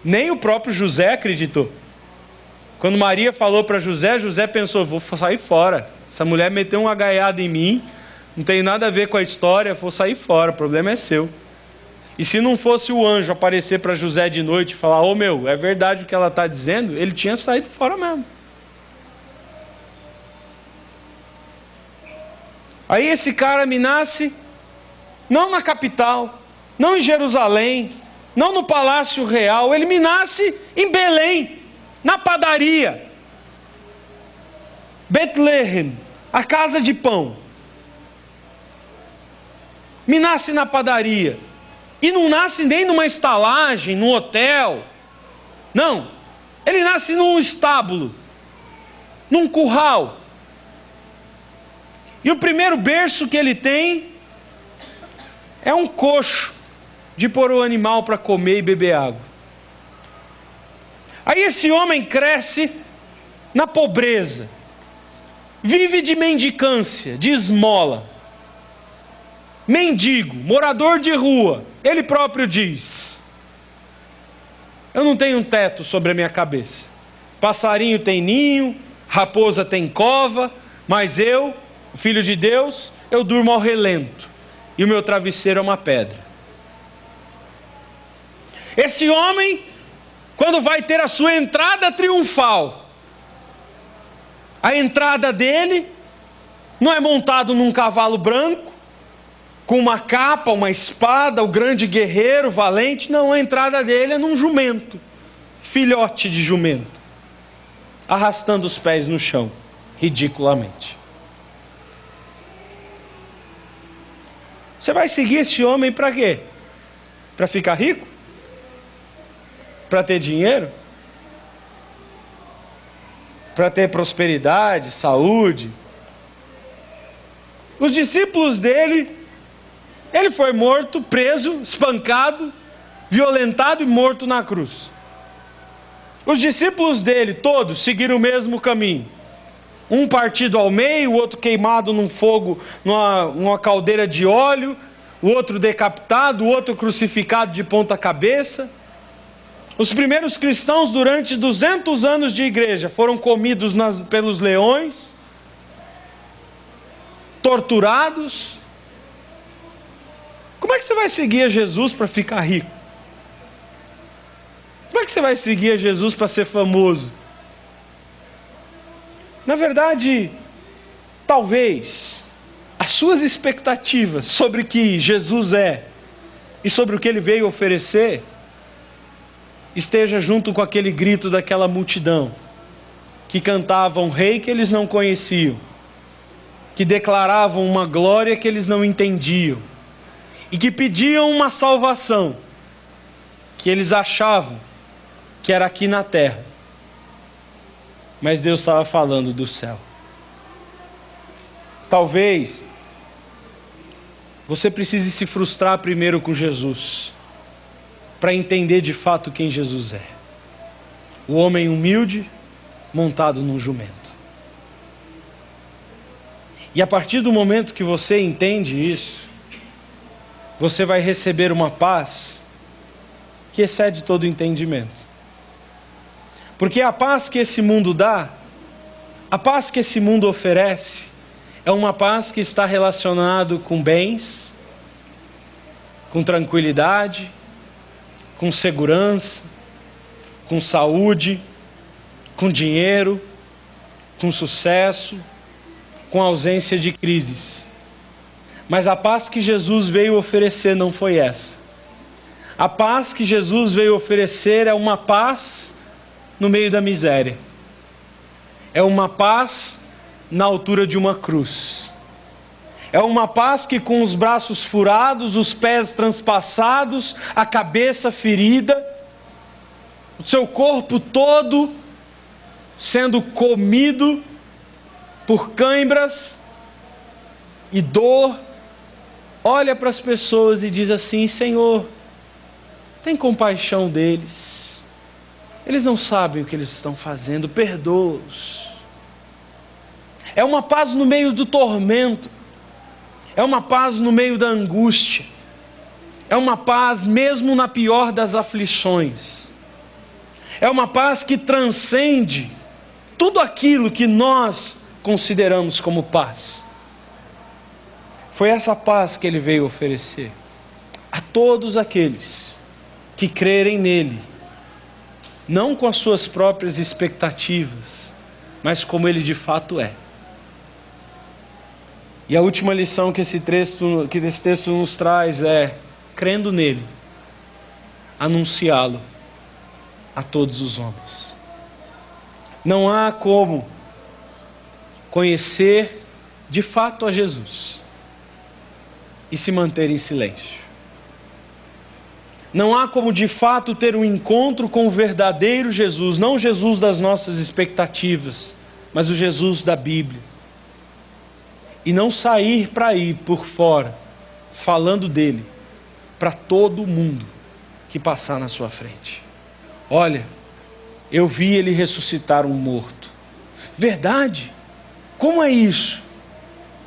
Nem o próprio José acreditou. Quando Maria falou para José, José pensou, vou sair fora. Essa mulher meteu uma gaiada em mim, não tem nada a ver com a história, vou sair fora, o problema é seu. E se não fosse o anjo aparecer para José de noite e falar, ô meu, é verdade o que ela está dizendo, ele tinha saído fora mesmo. Aí esse cara me nasce, não na capital, não em Jerusalém, não no Palácio Real, ele me nasce em Belém, na padaria. Betlehem, a casa de pão. Me nasce na padaria. E não nasce nem numa estalagem, num hotel. Não, ele nasce num estábulo, num curral. E o primeiro berço que ele tem é um coxo de pôr o animal para comer e beber água. Aí esse homem cresce na pobreza, vive de mendicância, de esmola, mendigo, morador de rua. Ele próprio diz, eu não tenho um teto sobre a minha cabeça, passarinho tem ninho, raposa tem cova, mas eu, filho de Deus, eu durmo ao relento, e o meu travesseiro é uma pedra. Esse homem, quando vai ter a sua entrada triunfal, a entrada dele não é montado num cavalo branco, com uma capa, uma espada, o grande guerreiro, valente. Não, a entrada dele é num jumento, filhote de jumento, arrastando os pés no chão, ridiculamente. Você vai seguir esse homem para quê? Para ficar rico? Para ter dinheiro? Para ter prosperidade, saúde? Os discípulos dele, ele foi morto, preso, espancado, violentado e morto na cruz. Os discípulos dele, todos, seguiram o mesmo caminho. Um partido ao meio, o outro queimado num fogo, numa caldeira de óleo, o outro decapitado, o outro crucificado de ponta cabeça. Os primeiros cristãos, durante 200 anos de igreja, foram comidos pelos leões, torturados. Como é que você vai seguir a Jesus para ficar rico? Como é que você vai seguir a Jesus para ser famoso? Na verdade, talvez as suas expectativas sobre o que Jesus é e sobre o que Ele veio oferecer esteja junto com aquele grito daquela multidão que cantava um rei que eles não conheciam, que declaravam uma glória que eles não entendiam e que pediam uma salvação que eles achavam que era aqui na terra, mas Deus estava falando do céu. Talvez você precise se frustrar primeiro com Jesus, para entender de fato quem Jesus é. O homem humilde, montado num jumento. E a partir do momento que você entende isso, você vai receber uma paz que excede todo entendimento. Porque a paz que esse mundo dá, a paz que esse mundo oferece, é uma paz que está relacionada com bens, com tranquilidade, com segurança, com saúde, com dinheiro, com sucesso, com ausência de crises. Mas a paz que Jesus veio oferecer não foi essa. A paz que Jesus veio oferecer é uma paz no meio da miséria. É uma paz na altura de uma cruz. É uma paz que, com os braços furados, os pés transpassados, a cabeça ferida, o seu corpo todo sendo comido por cãibras e dor, olha para as pessoas e diz assim: Senhor, tem compaixão deles. Eles não sabem o que eles estão fazendo, perdoa-os. É uma paz no meio do tormento. É uma paz no meio da angústia. É uma paz mesmo na pior das aflições. É uma paz que transcende tudo aquilo que nós consideramos como paz. Foi essa paz que ele veio oferecer a todos aqueles que crerem nele, não com as suas próprias expectativas, mas como ele de fato é. E a última lição que esse texto nos traz é: crendo nele, anunciá-lo a todos os homens. Não há como conhecer de fato a Jesus e se manter em silêncio. Não há como de fato ter um encontro com o verdadeiro Jesus, não o Jesus das nossas expectativas, mas o Jesus da Bíblia. E não sair para ir por fora, falando dele, para todo mundo que passar na sua frente. Olha, eu vi ele ressuscitar um morto. Verdade? Como é isso?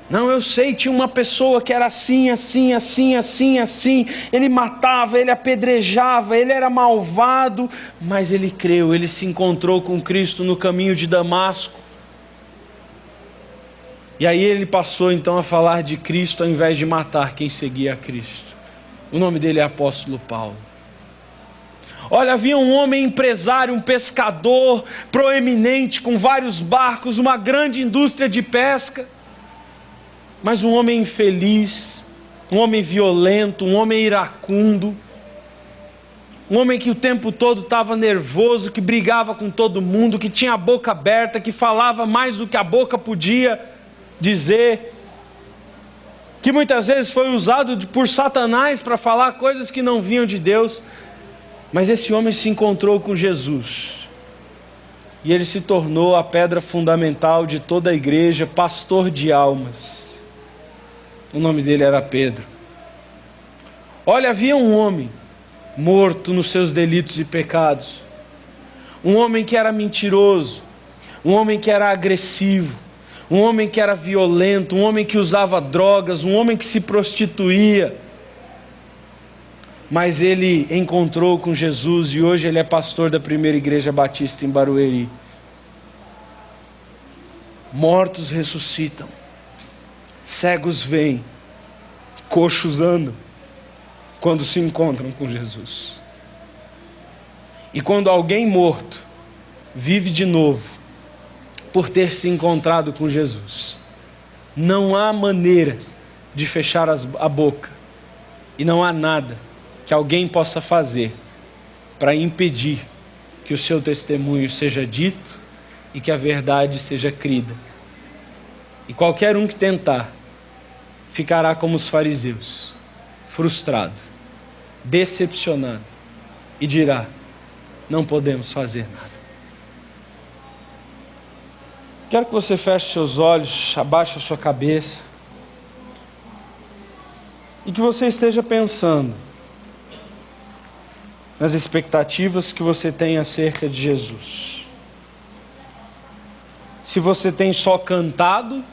Não, eu sei, tinha uma pessoa que era assim. Ele matava, ele apedrejava, ele era malvado, mas ele creu, ele se encontrou com Cristo no caminho de Damasco. E aí ele passou então a falar de Cristo ao invés de matar quem seguia a Cristo. O nome dele é Apóstolo Paulo. Olha, havia um homem empresário, um pescador proeminente, com vários barcos, uma grande indústria de pesca. Mas um homem infeliz, um homem violento, um homem iracundo, um homem que o tempo todo estava nervoso, que brigava com todo mundo, que tinha a boca aberta, que falava mais do que a boca podia dizer, que muitas vezes foi usado por Satanás para falar coisas que não vinham de Deus. Mas esse homem se encontrou com Jesus, e ele se tornou a pedra fundamental de toda a igreja, pastor de almas. O nome dele era Pedro. Olha, havia um homem morto nos seus delitos e pecados, um homem que era mentiroso, um homem que era agressivo, um homem que era violento, um homem que usava drogas, um homem que se prostituía. Mas ele encontrou com Jesus e hoje ele é pastor da primeira igreja batista em Barueri. Mortos ressuscitam, cegos veem, coxos andam, quando se encontram com Jesus. E quando alguém morto vive de novo, por ter se encontrado com Jesus, não há maneira de fechar a boca, e não há nada que alguém possa fazer para impedir que o seu testemunho seja dito e que a verdade seja crida. E qualquer um que tentar, ficará como os fariseus, frustrado, decepcionado, e dirá: não podemos fazer nada. Quero que você feche seus olhos, abaixe a sua cabeça, e que você esteja pensando nas expectativas que você tem acerca de Jesus. Se você tem só cantado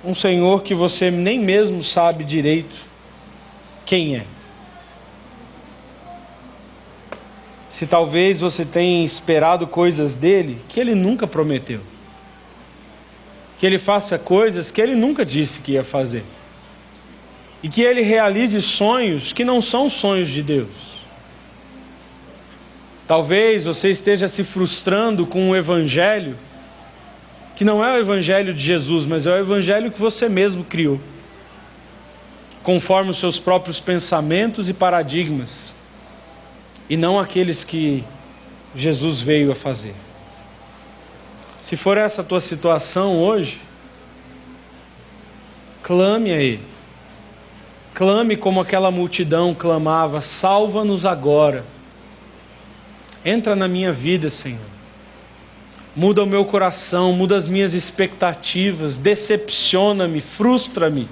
um Senhor que você nem mesmo sabe direito quem é. se talvez você tenha esperado coisas dele que ele nunca prometeu. Que ele faça coisas que ele nunca disse que ia fazer. E que ele realize sonhos que não são sonhos de Deus. Talvez você esteja se frustrando com um evangelho que não é o evangelho de Jesus, mas é o evangelho que você mesmo criou, conforme os seus próprios pensamentos e paradigmas, e não aqueles que Jesus veio a fazer. Se for essa a tua situação hoje, clame a Ele. Clame como aquela multidão clamava: salva-nos agora. Entra na minha vida, Senhor. Muda o meu coração, muda as minhas expectativas, decepciona-me, frustra-me.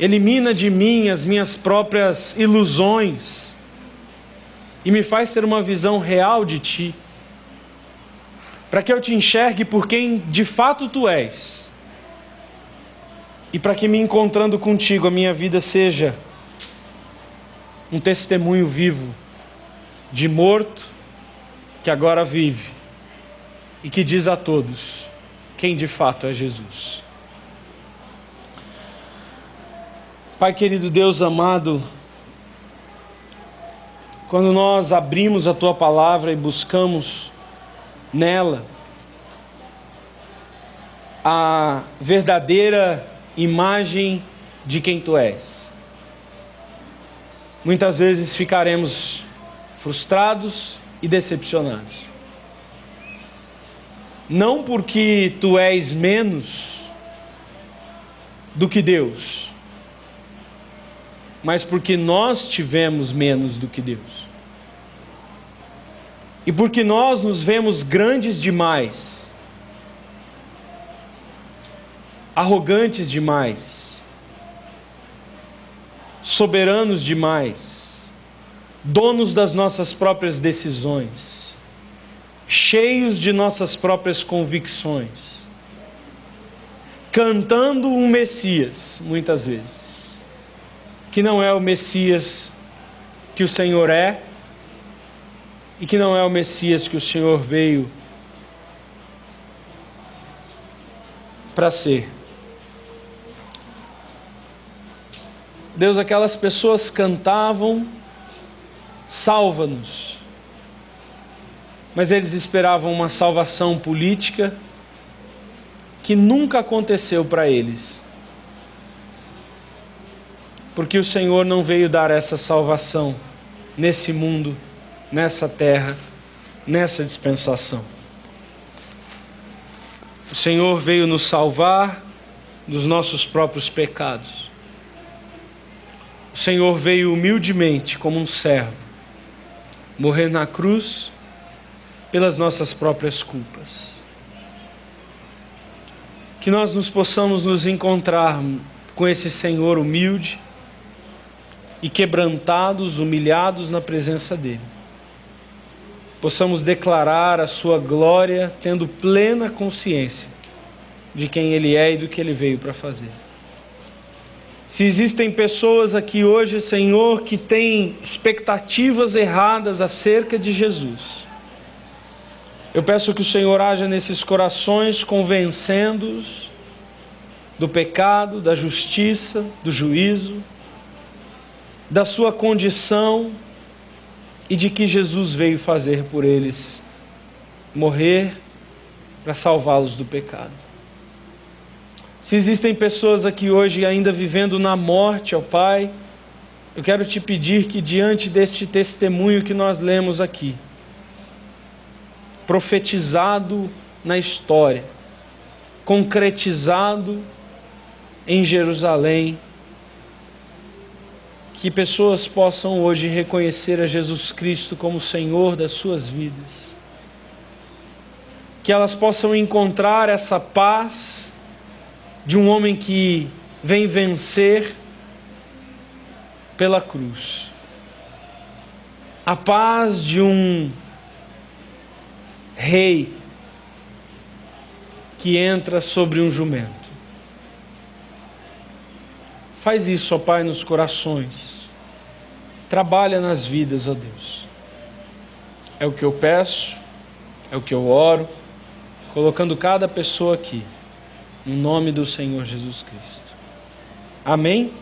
Elimina de mim as minhas próprias ilusões e me faz ter uma visão real de Ti, para que eu te enxergue por quem de fato Tu és, e para que me encontrando contigo a minha vida seja um testemunho vivo de morto que agora vive e que diz a todos quem de fato é Jesus. Pai querido, Deus amado, quando nós abrimos a Tua palavra e buscamos nela a verdadeira imagem de quem Tu és, muitas vezes ficaremos frustrados e decepcionados. Não porque Tu és menos do que Deus, mas porque nós tivemos menos do que Deus. E porque nós nos vemos grandes demais, arrogantes demais, soberanos demais, donos das nossas próprias decisões, cheios de nossas próprias convicções, cantando um Messias, muitas vezes, que não é o Messias que o Senhor é, e que não é o Messias que o Senhor veio para ser. Deus, aquelas pessoas cantavam: salva-nos, mas eles esperavam uma salvação política que nunca aconteceu para eles, porque o Senhor não veio dar essa salvação nesse mundo, nessa terra, nessa dispensação. O Senhor veio nos salvar dos nossos próprios pecados. O Senhor veio humildemente como um servo, morrer na cruz pelas nossas próprias culpas. Que nós possamos nos encontrar com esse Senhor humilde e quebrantados, humilhados na presença dEle. Possamos declarar a sua glória, tendo plena consciência de quem Ele é e do que Ele veio para fazer. Se existem pessoas aqui hoje, Senhor, que têm expectativas erradas acerca de Jesus, eu peço que o Senhor haja nesses corações, convencendo-os do pecado, da justiça, do juízo, da sua condição e de que Jesus veio fazer por eles, morrer para salvá-los do pecado. Se existem pessoas aqui hoje ainda vivendo na morte, ó Pai, eu quero te pedir que diante deste testemunho que nós lemos aqui, profetizado na história, concretizado em Jerusalém, que pessoas possam hoje reconhecer a Jesus Cristo como Senhor das suas vidas. Que elas possam encontrar essa paz de um homem que vem vencer pela cruz. A paz de um rei que entra sobre um jumento. Faz isso, ó Pai, nos corações. Trabalha nas vidas, ó Deus. É o que eu peço, é o que eu oro, colocando cada pessoa aqui, no nome do Senhor Jesus Cristo. Amém?